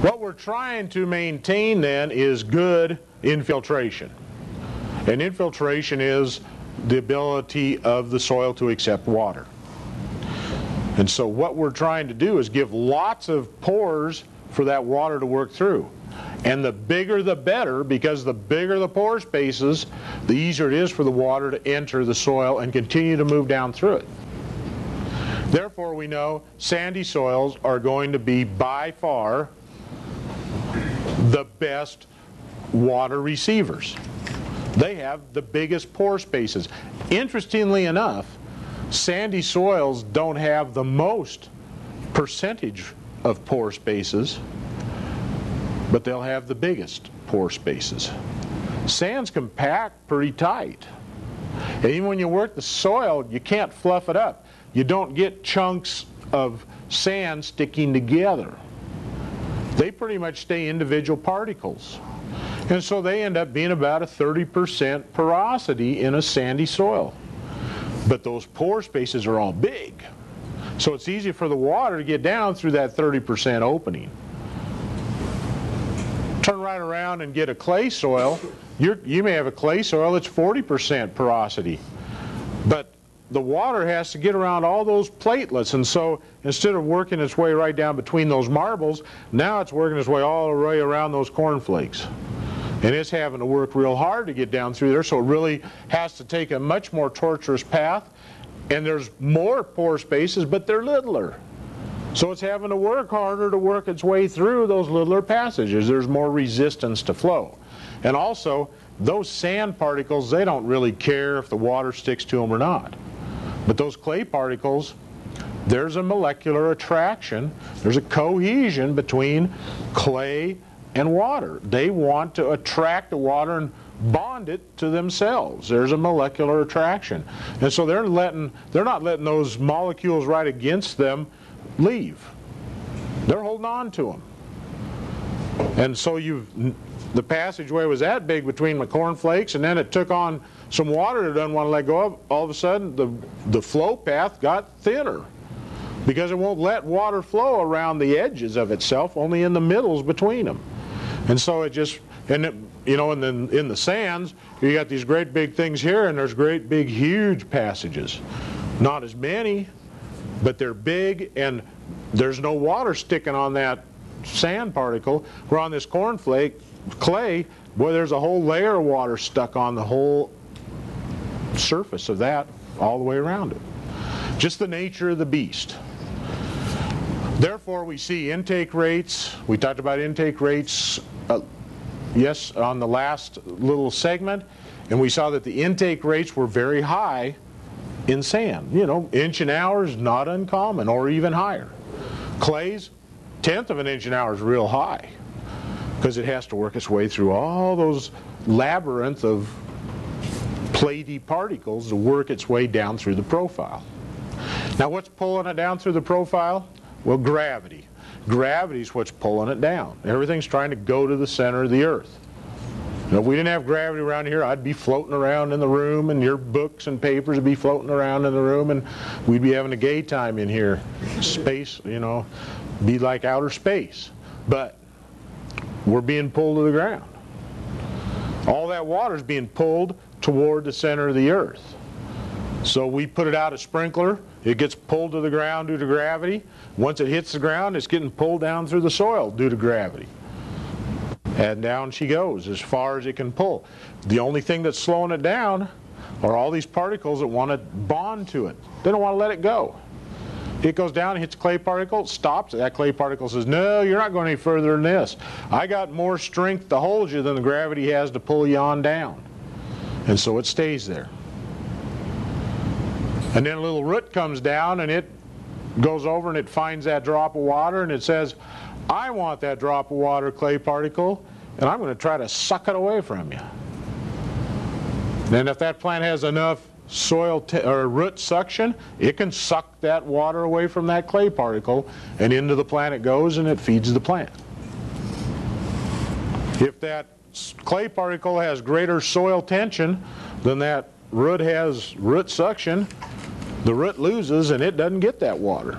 What we're trying to maintain then is good infiltration. And infiltration is the ability of the soil to accept water. And so what we're trying to do is give lots of pores for that water to work through. And the bigger the better, because the bigger the pore spaces, the easier it is for the water to enter the soil and continue to move down through it. Therefore, we know sandy soils are going to be by far the best water receivers. They have the biggest pore spaces. Interestingly enough, sandy soils don't have the most percentage of pore spaces, but they'll have the biggest pore spaces. Sand's compact pretty tight. And even when you work the soil, you can't fluff it up. You don't get chunks of sand sticking together. They pretty much stay individual particles. And so they end up being about a 30% porosity in a sandy soil. But those pore spaces are all big. So it's easy for the water to get down through that 30% opening. Turn right around and get a clay soil. You may have a clay soil that's 40% porosity. But the water has to get around all those platelets, and so instead of working its way right down between those marbles, now it's working its way all the way around those cornflakes. And it's having to work real hard to get down through there, so it really has to take a much more tortuous path. And there's more pore spaces, but they're littler. So it's having to work harder to work its way through those littler passages. There's more resistance to flow. And also, those sand particles, they don't really care if the water sticks to them or not. But those clay particles, there's a molecular attraction, there's a cohesion between clay and water. They want to attract the water and bond it to themselves. There's a molecular attraction. And so they're not letting those molecules right against them leave. They're holding on to them. And so the passageway was that big between the cornflakes, and then it took on some water it doesn't want to let go of. All of a sudden the flow path got thinner because it won't let water flow around the edges of itself, only in the middles between them. And so it just, you know, and then in the sands, you got these great big things here, and there's great big huge passages. Not as many, but they're big, and there's no water sticking on that sand particle. Where on this cornflake clay, boy, there's a whole layer of water stuck on the whole surface of that all the way around it. Just the nature of the beast. Therefore, we see intake rates. We talked about intake rates, yes, on the last little segment, and we saw that the intake rates were very high in sand. You know, inch an hour is not uncommon, or even higher. Clays, 1/10 of an inch an hour is real high, because it has to work its way through all those labyrinth of platy particles to work its way down through the profile. Now, what's pulling it down through the profile? Well, gravity. Gravity's what's pulling it down. Everything's trying to go to the center of the earth. You know, if we didn't have gravity around here, I'd be floating around in the room, and your books and papers would be floating around in the room, and we'd be having a gay time in here. Space, you know, be like outer space. But we're being pulled to the ground. All that water's being pulled toward the center of the earth. So we put it out a sprinkler, it gets pulled to the ground due to gravity. Once it hits the ground, it's getting pulled down through the soil due to gravity. And down she goes as far as it can pull. The only thing that's slowing it down are all these particles that want to bond to it. They don't want to let it go. It goes down, hits a clay particle, stops. That clay particle says, no, you're not going any further than this. I got more strength to hold you than the gravity has to pull you on down. And so it stays there. And then a little root comes down, and it goes over and it finds that drop of water, and it says, I want that drop of water, clay particle, and I'm going to try to suck it away from you. And if that plant has enough soil or root suction, it can suck that water away from that clay particle, and into the plant it goes, and it feeds the plant. If that clay particle has greater soil tension than that root has root suction, the root loses and it doesn't get that water.